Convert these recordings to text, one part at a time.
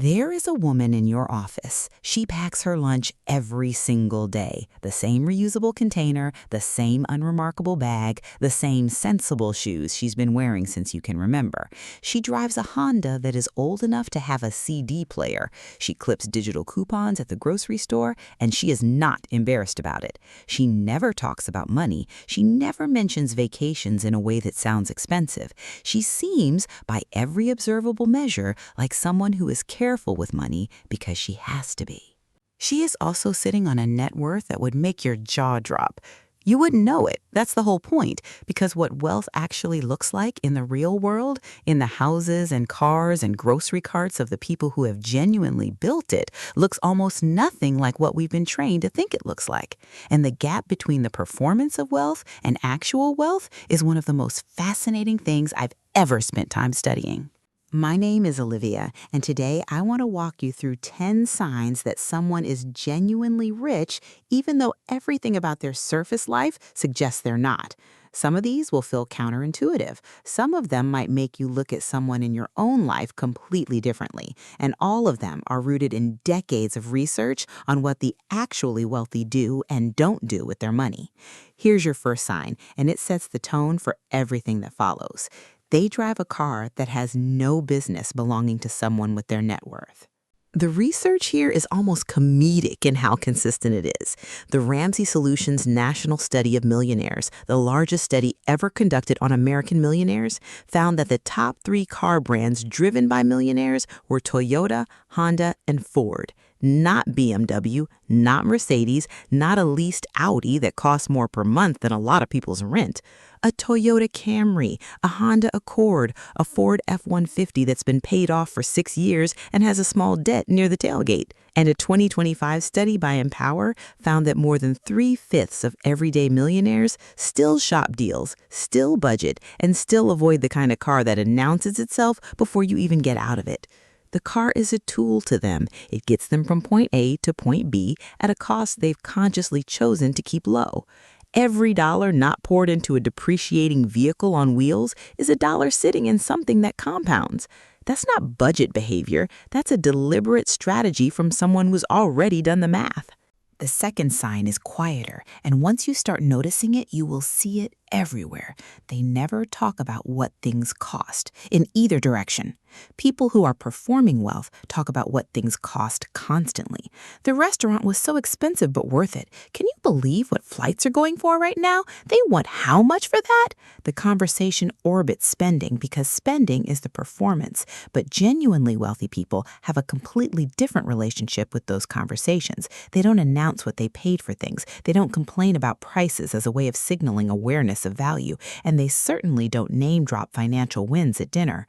There is a woman in your office. She packs her lunch every single day. The same reusable container, the same unremarkable bag, the same sensible shoes she's been wearing since you can remember. She drives a Honda that is old enough to have a CD player. She clips digital coupons at the grocery store, and she is not embarrassed about it. She never talks about money. She never mentions vacations in a way that sounds expensive. She seems, by every observable measure, like someone who is careful with money because she has to be. She is also sitting on a net worth that would make your jaw drop. You wouldn't know it. That's the whole point, because what wealth actually looks like in the real world, in the houses and cars and grocery carts of the people who have genuinely built it, looks almost nothing like what we've been trained to think it looks like. And the gap between the performance of wealth and actual wealth is one of the most fascinating things I've ever spent time studying. My name is Olivia, and today I want to walk you through 10 signs that someone is genuinely rich, even though everything about their surface life suggests they're not. Some of these will feel counterintuitive. Some of them might make you look at someone in your own life completely differently. And all of them are rooted in decades of research on what the actually wealthy do and don't do with their money. Here's your first sign, and it sets the tone for everything that follows. They drive a car that has no business belonging to someone with their net worth. The research here is almost comedic in how consistent it is. The Ramsey Solutions National Study of Millionaires, the largest study ever conducted on American millionaires, found that the top 3 car brands driven by millionaires were Toyota, Honda, and Ford. Not BMW, not Mercedes, not a leased Audi that costs more per month than a lot of people's rent. A Toyota Camry, a Honda Accord, a Ford F-150 that's been paid off for 6 years and has a small debt near the tailgate. And a 2025 study by Empower found that more than 3/5 of everyday millionaires still shop deals, still budget, and still avoid the kind of car that announces itself before you even get out of it. The car is a tool to them. It gets them from point A to point B at a cost they've consciously chosen to keep low. Every dollar not poured into a depreciating vehicle on wheels is a dollar sitting in something that compounds. That's not budget behavior. That's a deliberate strategy from someone who's already done the math. The second sign is quieter, and once you start noticing it, you will see it everywhere. They never talk about what things cost, in either direction. People who are performing wealth talk about what things cost constantly. The restaurant was so expensive but worth it. Can you believe what flights are going for right now? They want how much for that? The conversation orbits spending because spending is the performance. But genuinely wealthy people have a completely different relationship with those conversations. They don't announce what they paid for things. They don't complain about prices as a way of signaling awareness of value. And they certainly don't name drop financial wins at dinner.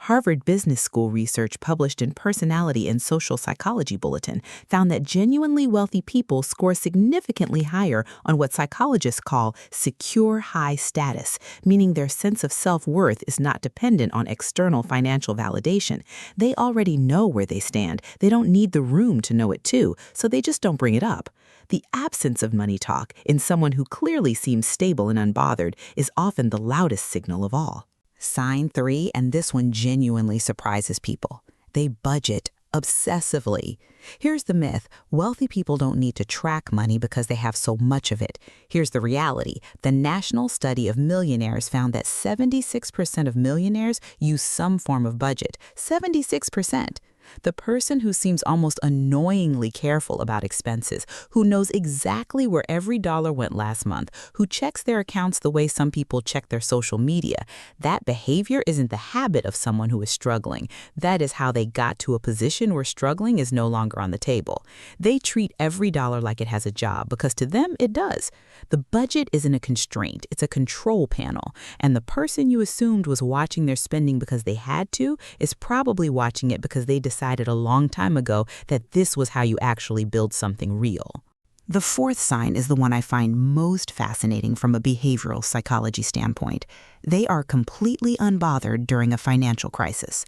Harvard Business School research published in Personality and Social Psychology Bulletin found that genuinely wealthy people score significantly higher on what psychologists call secure high status, meaning their sense of self-worth is not dependent on external financial validation. They already know where they stand. They don't need the room to know it too, so they just don't bring it up. The absence of money talk in someone who clearly seems stable and unbothered is often the loudest signal of all. Sign 3, and this one genuinely surprises people. They budget obsessively. Here's the myth. Wealthy people don't need to track money because they have so much of it. Here's the reality. The National Study of Millionaires found that 76% of millionaires use some form of budget. 76%. The person who seems almost annoyingly careful about expenses, who knows exactly where every dollar went last month, who checks their accounts the way some people check their social media, that behavior isn't the habit of someone who is struggling. That is how they got to a position where struggling is no longer on the table. They treat every dollar like it has a job because to them it does. The budget isn't a constraint, it's a control panel. And the person you assumed was watching their spending because they had to is probably watching it because they decided a long time ago that this was how you actually build something real. The fourth sign is the one I find most fascinating from a behavioral psychology standpoint. They are completely unbothered during a financial crisis.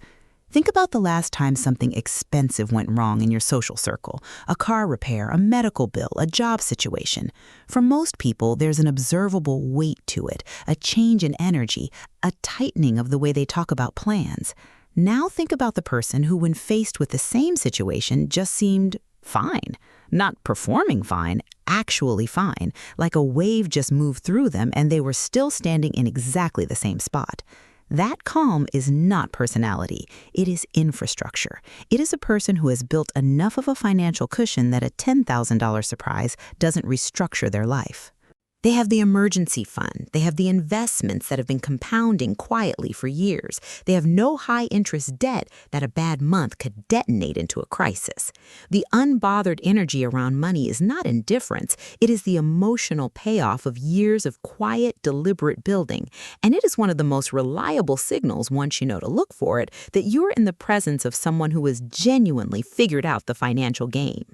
Think about the last time something expensive went wrong in your social circle. A car repair, a medical bill, a job situation. For most people, there's an observable weight to it, a change in energy, a tightening of the way they talk about plans. Now think about the person who, when faced with the same situation, just seemed fine. Not performing fine, actually fine, like a wave just moved through them and they were still standing in exactly the same spot. That calm is not personality, it is infrastructure. It is a person who has built enough of a financial cushion that a $10,000 surprise doesn't restructure their life. They have the emergency fund. They have the investments that have been compounding quietly for years. They have no high-interest debt that a bad month could detonate into a crisis. The unbothered energy around money is not indifference. It is the emotional payoff of years of quiet, deliberate building. And it is one of the most reliable signals, once you know to look for it, that you're in the presence of someone who has genuinely figured out the financial game.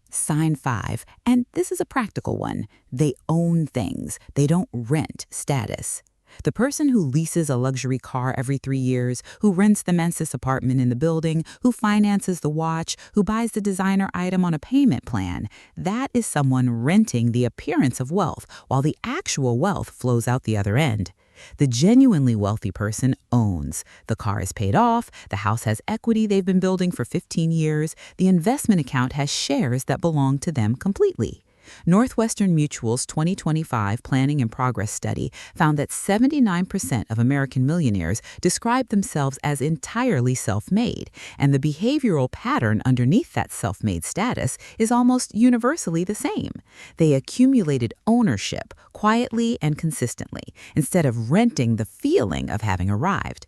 Sign 5, and this is a practical one. They own things. They don't rent status. The person who leases a luxury car every 3 years, who rents the nicest apartment in the building, who finances the watch, who buys the designer item on a payment plan, that is someone renting the appearance of wealth while the actual wealth flows out the other end. The genuinely wealthy person owns. The car is paid off, the house has equity they've been building for 15 years, the investment account has shares that belong to them completely. Northwestern Mutual's 2025 Planning and Progress study found that 79% of American millionaires describe themselves as entirely self-made, and the behavioral pattern underneath that self-made status is almost universally the same. They accumulated ownership quietly and consistently, instead of renting the feeling of having arrived.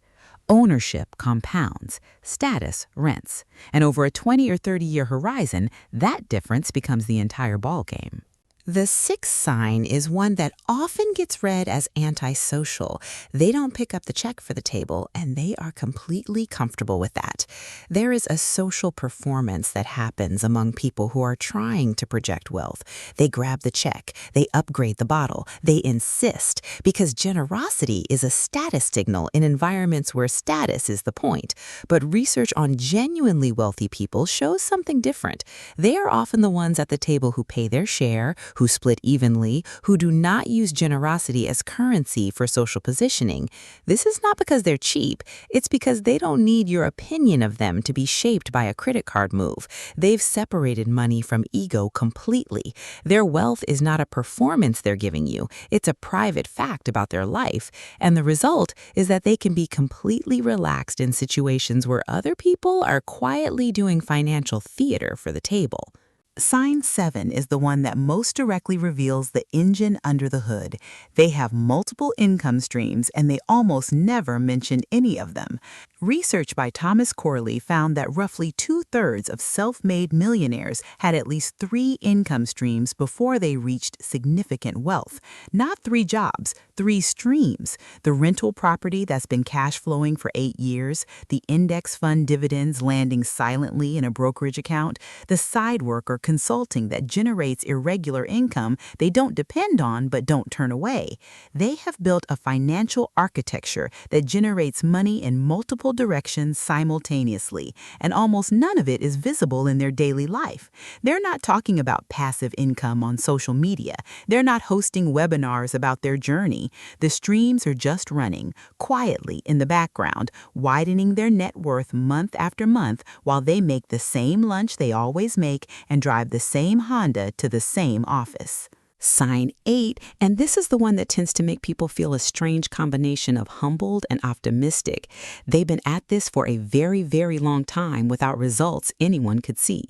Ownership compounds, status rents, and over a 20 or 30-year horizon, that difference becomes the entire ballgame. The 6th sign is one that often gets read as antisocial. They don't pick up the check for the table, and they are completely comfortable with that. There is a social performance that happens among people who are trying to project wealth. They grab the check, they upgrade the bottle, they insist, because generosity is a status signal in environments where status is the point. But research on genuinely wealthy people shows something different. They are often the ones at the table who pay their share, who split evenly, who do not use generosity as currency for social positioning. This is not because they're cheap. It's because they don't need your opinion of them to be shaped by a credit card move. They've separated money from ego completely. Their wealth is not a performance they're giving you. It's a private fact about their life. And the result is that they can be completely relaxed in situations where other people are quietly doing financial theater for the table. Sign 7 is the one that most directly reveals the engine under the hood. They have multiple income streams and they almost never mention any of them. Research by Thomas Corley found that roughly 2/3 of self-made millionaires had at least 3 income streams before they reached significant wealth. Not 3 jobs, 3 streams. The rental property that's been cash flowing for 8 years, the index fund dividends landing silently in a brokerage account, the side work or consulting that generates irregular income they don't depend on but don't turn away. They have built a financial architecture that generates money in multiple directions simultaneously, and almost none of it is visible in their daily life. They're not talking about passive income on social media. They're not hosting webinars about their journey. The streams are just running, quietly in the background, widening their net worth month after month while they make the same lunch they always make and drive the same Honda to the same office. Sign 8, and this is the one that tends to make people feel a strange combination of humbled and optimistic. They've been at this for a very, very long time without results anyone could see.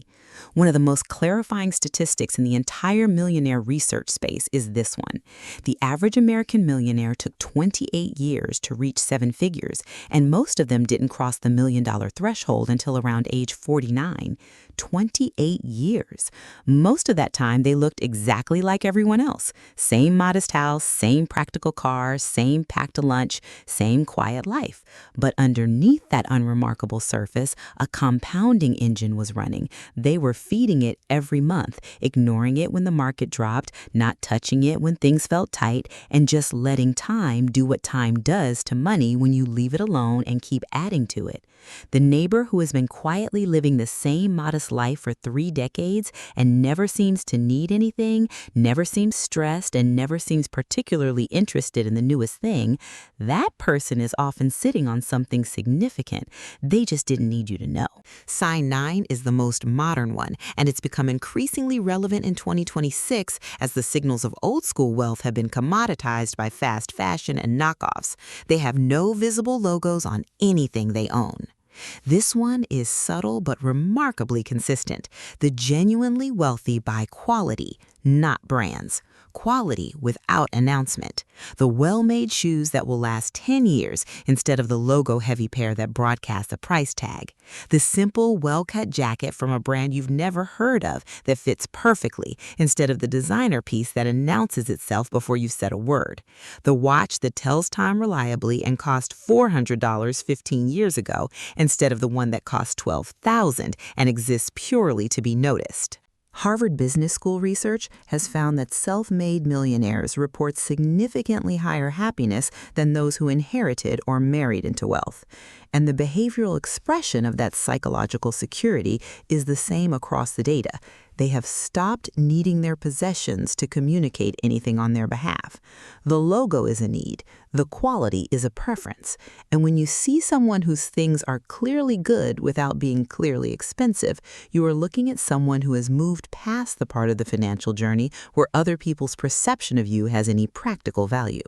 One of the most clarifying statistics in the entire millionaire research space is this one. The average American millionaire took 28 years to reach 7 figures, and most of them didn't cross the $1 million threshold until around age 49. 28 years. Most of that time, they looked exactly like everyone else. Same modest house, same practical car, same packed lunch, same quiet life. But underneath that unremarkable surface, a compounding engine was running. They were feeding it every month, ignoring it when the market dropped, not touching it when things felt tight, and just letting time do what time does to money when you leave it alone and keep adding to it. The neighbor who has been quietly living the same modest life for 3 decades and never seems to need anything, never seems stressed, and never seems particularly interested in the newest thing, that person is often sitting on something significant. They just didn't need you to know. Sign 9 is the most modern one, and it's become increasingly relevant in 2026 as the signals of old school wealth have been commoditized by fast fashion and knockoffs. They have no visible logos on anything they own. This one is subtle but remarkably consistent. The genuinely wealthy buy quality, not brands. Quality without announcement. The well-made shoes that will last 10 years instead of the logo-heavy pair that broadcasts a price tag. The simple, well-cut jacket from a brand you've never heard of that fits perfectly instead of the designer piece that announces itself before you've said a word. The watch that tells time reliably and cost $400 15 years ago instead of the one that cost $12,000 and exists purely to be noticed. Harvard Business School research has found that self-made millionaires report significantly higher happiness than those who inherited or married into wealth. And the behavioral expression of that psychological security is the same across the data. They have stopped needing their possessions to communicate anything on their behalf. The logo is a need. The quality is a preference. And when you see someone whose things are clearly good without being clearly expensive, you are looking at someone who has moved past the part of the financial journey where other people's perception of you has any practical value.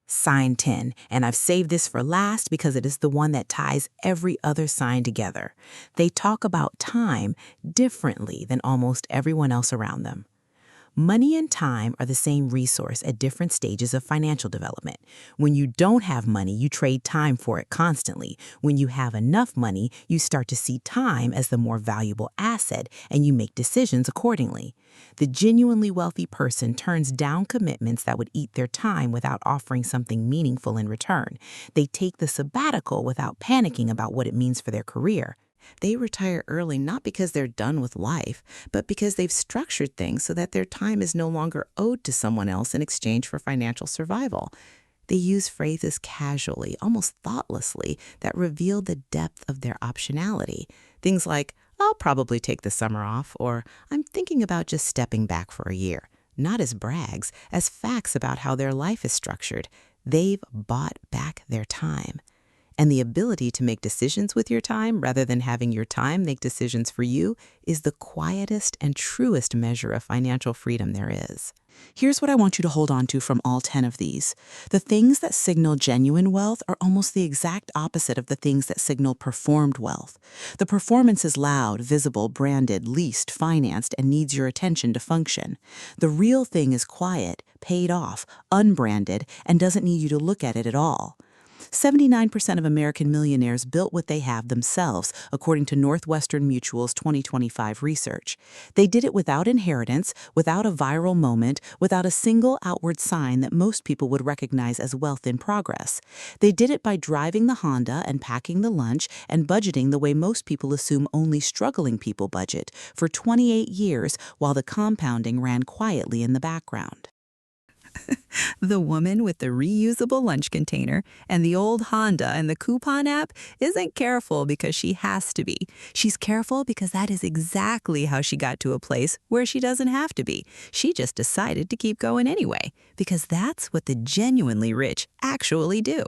Sign 10, and I've saved this for last because it is the one that ties every other sign together. They talk about time differently than almost everyone else around them. Money and time are the same resource at different stages of financial development. When you don't have money, you trade time for it constantly. When you have enough money, you start to see time as the more valuable asset, and you make decisions accordingly. The genuinely wealthy person turns down commitments that would eat their time without offering something meaningful in return. They take the sabbatical without panicking about what it means for their career. They retire early not because they're done with life, but because they've structured things so that their time is no longer owed to someone else in exchange for financial survival. They use phrases casually, almost thoughtlessly, that reveal the depth of their optionality. Things like, "I'll probably take the summer off," or "I'm thinking about just stepping back for a year." Not as brags, as facts about how their life is structured. They've bought back their time. And the ability to make decisions with your time rather than having your time make decisions for you is the quietest and truest measure of financial freedom there is. Here's what I want you to hold on to from all 10 of these. The things that signal genuine wealth are almost the exact opposite of the things that signal performed wealth. The performance is loud, visible, branded, leased, financed, and needs your attention to function. The real thing is quiet, paid off, unbranded, and doesn't need you to look at it at all. 79% of American millionaires built what they have themselves, according to Northwestern Mutual's 2025 research. They did it without inheritance, without a viral moment, without a single outward sign that most people would recognize as wealth in progress. They did it by driving the Honda and packing the lunch and budgeting the way most people assume only struggling people budget for 28 years while the compounding ran quietly in the background. The woman with the reusable lunch container and the old Honda and the coupon app isn't careful because she has to be. She's careful because that is exactly how she got to a place where she doesn't have to be. She just decided to keep going anyway, because that's what the genuinely rich actually do.